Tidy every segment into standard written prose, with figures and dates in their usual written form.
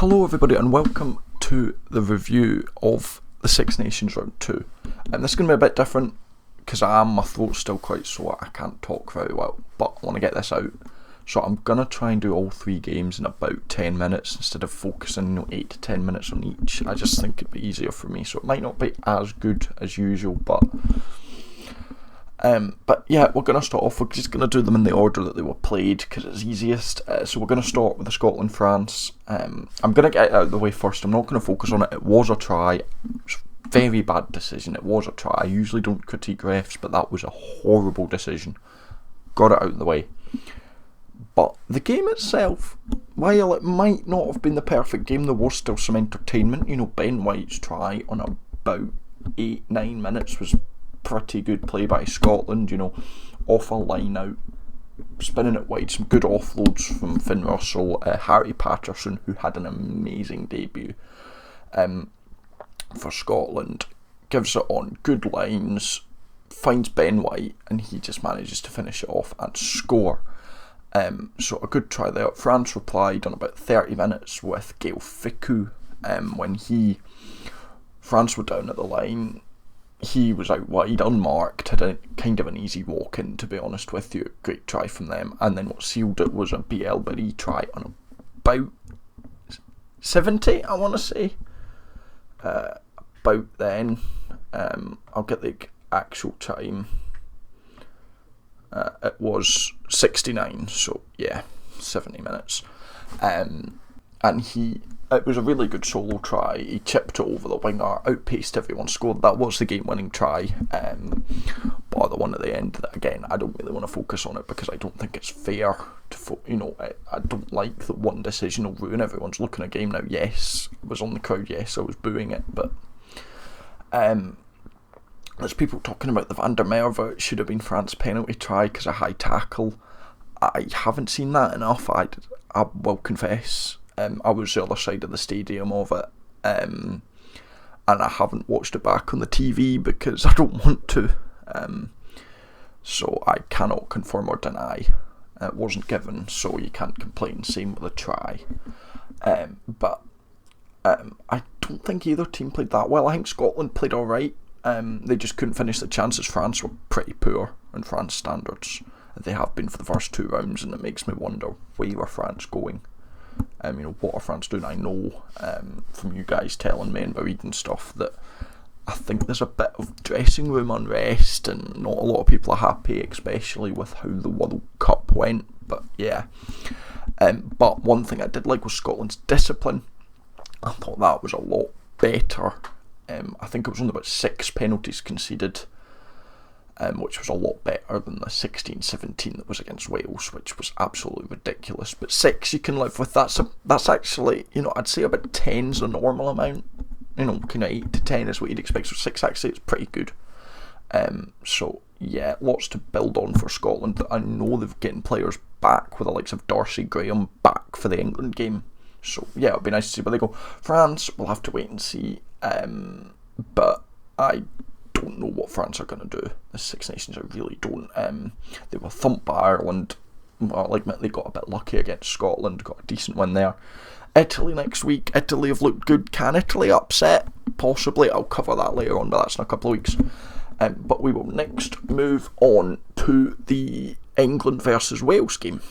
Hello everybody and welcome to the review of the Six Nations Round 2. And this is going to be a bit different because my throat's still quite sore, I can't talk very well, but I want to get this out. So I'm going to try and do all three games in about 10 minutes instead of focusing 8 to 10 minutes on each. I just think it'd be easier for me, so it might not be as good as usual, but yeah, we're going to start off, we're just going to do them in the order that they were played because it's easiest. So we're going to start with the Scotland-France. I'm going to get it out of the way first. I'm not going to focus on it. It was a try. It was a very bad decision. It was a try. I usually don't critique refs, but that was a horrible decision. Got it out of the way. But the game itself, while it might not have been the perfect game, there was still some entertainment. You know, Ben White's try on about 8-9 minutes was pretty good play by Scotland, you know, off a line out, spinning it wide, some good offloads from Finn Russell, Harry Patterson, who had an amazing debut for Scotland, gives it on good lines, finds Ben White, and he just manages to finish it off and score. So a good try there. France replied on about 30 minutes with Gael Fickou. When France were down at the line, he was out wide, unmarked, had a kind of an easy walk in, to be honest with you. Great try from them. And then what sealed it was a BL Barry try on about 70, I want to say. About then. I'll get the actual time. It was 69, so yeah, 70 minutes. And it was a really good solo try. He chipped it over the winger, outpaced everyone, scored. That was the game-winning try. But the one at the end, that, again, I don't really want to focus on it because I don't think it's fair to, I don't like that one decision will ruin everyone's looking at a game now. Yes, I was on the crowd, yes, I was booing it, but there's people talking about the Van der Merwe. It should have been France's penalty try because of high tackle. I haven't seen that enough. I will confess. I was the other side of the stadium of it, and I haven't watched it back on the TV because I don't want to. So I cannot confirm or deny. It wasn't given, so you can't complain. Same with the try. But I don't think either team played that well. I think Scotland played alright. They just couldn't finish the chances. France were pretty poor in France standards. They have been for the first two rounds, and it makes me wonder where France going. What are France doing? I know from you guys telling me and reading stuff that I think there's a bit of dressing room unrest and not a lot of people are happy, especially with how the World Cup went. But yeah, but one thing I did like was Scotland's discipline. I thought that was a lot better. I think it was only about 6 penalties conceded, which was a lot better than the 16-17 that was against Wales, which was absolutely ridiculous. But 6 you can live with. That's actually, I'd say about 10's the normal amount. Kind of 8 to 10 is what you'd expect. So 6 actually is pretty good. So yeah, lots to build on for Scotland. I know they've getting players back with the likes of Darcy Graham back for the England game. So yeah, it'll be nice to see where they go. France, we'll have to wait and see. But I don't know what France are going to do. The Six Nations, I really don't. They were thumped by Ireland. Well, I'll admit they got a bit lucky against Scotland, got a decent win there. Italy next week. Italy have looked good. Can Italy upset? Possibly. I'll cover that later on, but that's in a couple of weeks. But we will next move on to the England versus Wales game.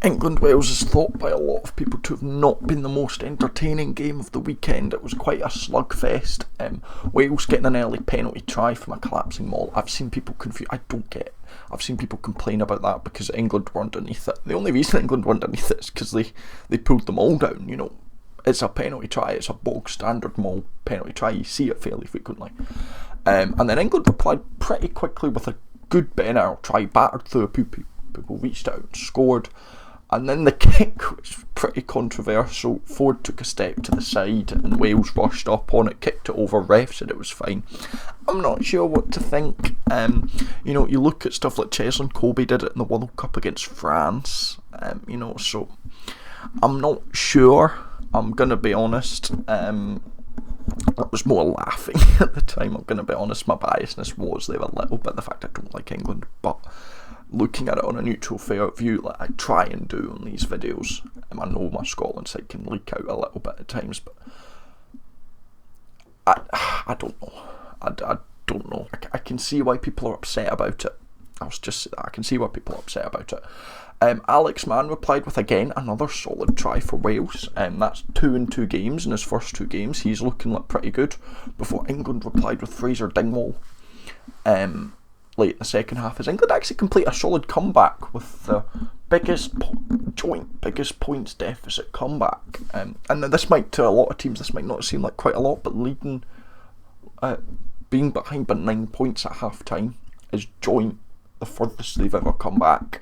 England-Wales is thought by a lot of people to have not been the most entertaining game of the weekend. It was quite a slugfest. Wales getting an early penalty try from a collapsing maul. I've seen people confuse. I don't get it. I've seen people complain about that because England were underneath it. The only reason England were underneath it is because they pulled the maul down. It's a penalty try. It's a bog standard maul penalty try. You see it fairly frequently. And then England replied pretty quickly with a good Ben Earl try, battered through a people reached out and scored. And then the kick was pretty controversial. Ford took a step to the side and Wales rushed up on it, kicked it over, ref said it was fine. I'm not sure what to think. You look at stuff like Cheslin Kolbe did it in the World Cup against France. So I'm not sure. I'm going to be honest. I was more laughing at the time, I'm going to be honest. My biasness was there a little bit, the fact I don't like England, but looking at it on a neutral, fair view, like I try and do on these videos. I know my Scotland side can leak out a little bit at times, but I don't know. I don't know. I can see why people are upset about it. I can see why people are upset about it. Alex Mann replied with, again, another solid try for Wales. That's 2 in 2 games in his first 2 games. He's looking like pretty good. Before England replied with Fraser Dingwall late in the second half, as England actually complete a solid comeback with the biggest points deficit comeback. And this might, to a lot of teams, this might not seem like quite a lot, but leading, being behind by 9 points at half time is joint the furthest they've ever come back,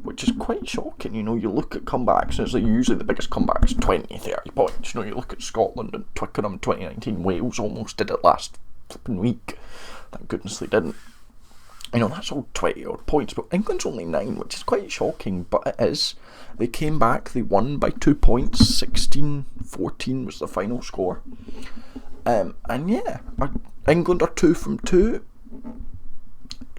which is quite shocking. You look at comebacks, and it's like usually the biggest comebacks 20, 30 points. You look at Scotland and Twickenham in 2019, Wales almost did it last flipping week. Thank goodness they didn't. That's all 20 odd points, but England's only 9, which is quite shocking, but it is. They came back, they won by 2 points, 16-14 was the final score. And yeah, England are 2 from 2.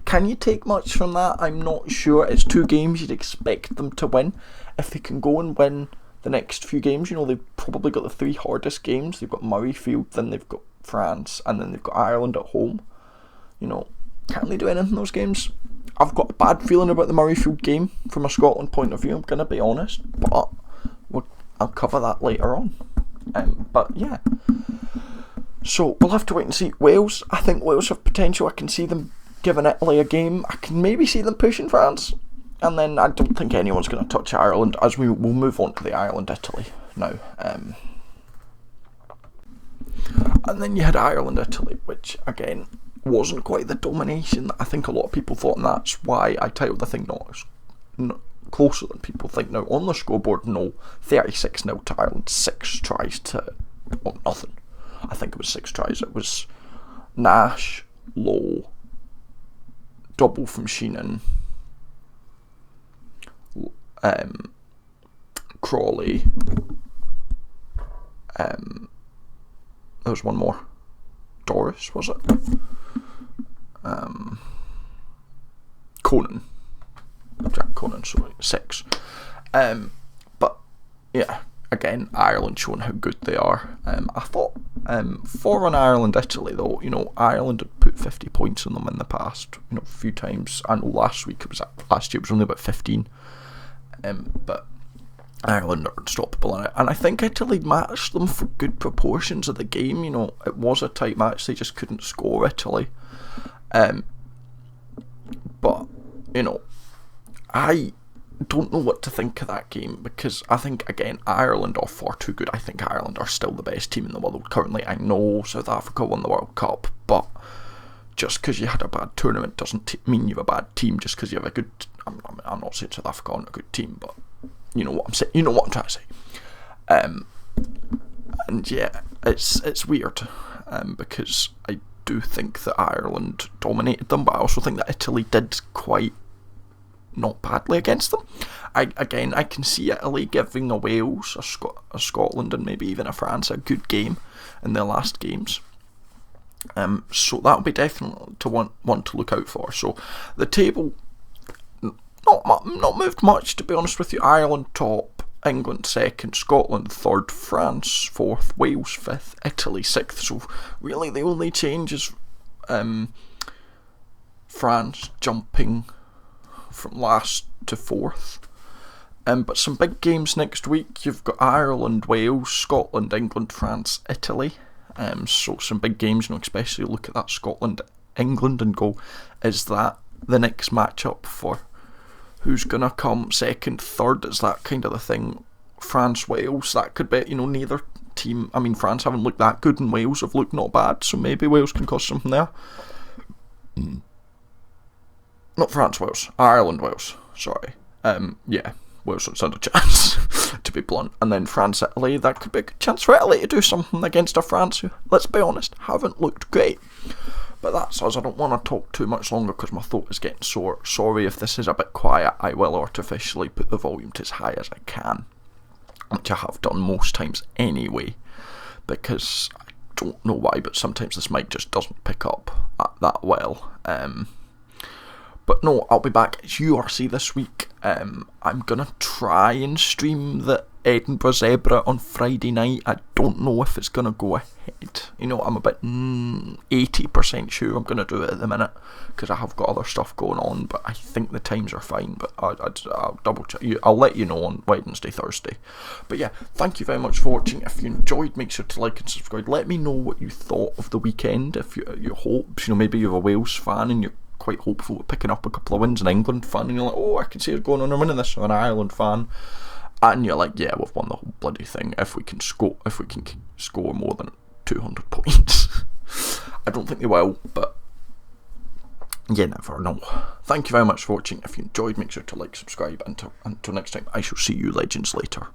Can you take much from that? I'm not sure. It's 2 games you'd expect them to win. If they can go and win the next few games, they've probably got the 3 hardest games. They've got Murrayfield, then they've got France, and then they've got Ireland at home. Can they do anything in those games? I've got a bad feeling about the Murrayfield game from a Scotland point of view, I'm going to be honest, but I'll cover that later on. But yeah, so we'll have to wait and see. Wales, I think Wales have potential. I can see them giving Italy a game. I can maybe see them pushing France, and then I don't think anyone's going to touch Ireland, as we will move on to the Ireland-Italy now. And then you had Ireland-Italy, which again wasn't quite the domination that I think a lot of people thought, and that's why I titled the thing not closer than people think. Now on the scoreboard, 36-0 to Ireland, 6 tries to nothing. I think it was 6 tries. It was Nash, Lowe, double from Sheenan, Crawley, there was one more, Doris, was it? Conan, Jack Conan, sorry, 6. But yeah, again, Ireland showing how good they are. I thought for an Ireland-Italy though, Ireland had put 50 points on them in the past, a few times. I know last year it was only about 15. But Ireland are unstoppable in it, and I think Italy matched them for good proportions of the game. It was a tight match, they just couldn't score, Italy. But I don't know what to think of that game, because I think, again, Ireland are far too good. I think Ireland are still the best team in the world currently. I know South Africa won the World Cup, but just because you had a bad tournament doesn't mean you have a bad team. Just because you have a good, I'm not saying South Africa aren't a good team, but you know what I'm saying. You know what I'm trying to say. And yeah, it's weird, because I do think that Ireland dominated them, but I also think that Italy did quite not badly against them. I can see Italy giving a Wales, a Scotland, and maybe even a France a good game in their last games. So that'll be definitely one to look out for. So the table not moved much, to be honest with you. Ireland top, England second, Scotland third, France fourth, Wales fifth, Italy sixth. So really the only change is France jumping from last to fourth. But some big games next week. You've got Ireland, Wales, Scotland, England, France, Italy. So some big games, especially look at that Scotland, England and go, is that the next matchup for who's going to come second, third? Is that kind of the thing? France, Wales, that could be, neither team. I mean, France haven't looked that good and Wales have looked not bad, so maybe Wales can cause something there. Not France, Wales. Ireland, Wales. Sorry. Yeah, Wales don't stand a chance, to be blunt. And then France, Italy, that could be a good chance for Italy to do something against a France who, let's be honest, haven't looked great. But that's us. I don't want to talk too much longer because my throat is getting sore. Sorry if this is a bit quiet. I will artificially put the volume to as high as I can, which I have done most times anyway, because I don't know why, but sometimes this mic just doesn't pick up that well. But no, I'll be back at URC this week. I'm going to try and stream the Edinburgh Zebra on Friday night. I don't know if it's going to go ahead. You know, I'm about 80% sure I'm going to do it at the minute, because I have got other stuff going on, but I think the times are fine. But I'll double check. I'll let you know on Wednesday, Thursday. But yeah, thank you very much for watching. If you enjoyed, make sure to like and subscribe. Let me know what you thought of the weekend. If your hopes, you know, maybe you're a Wales fan and you're quite hopeful of picking up a couple of wins, an England fan, and you're like, oh, I can see it going on, I'm winning this, or an Ireland fan, and you're like, yeah, we've won the whole bloody thing if we can score more than 200 points. I don't think they will, but you never know. Thank you very much for watching. If you enjoyed, make sure to like, subscribe, and until next time, I shall see you legends later.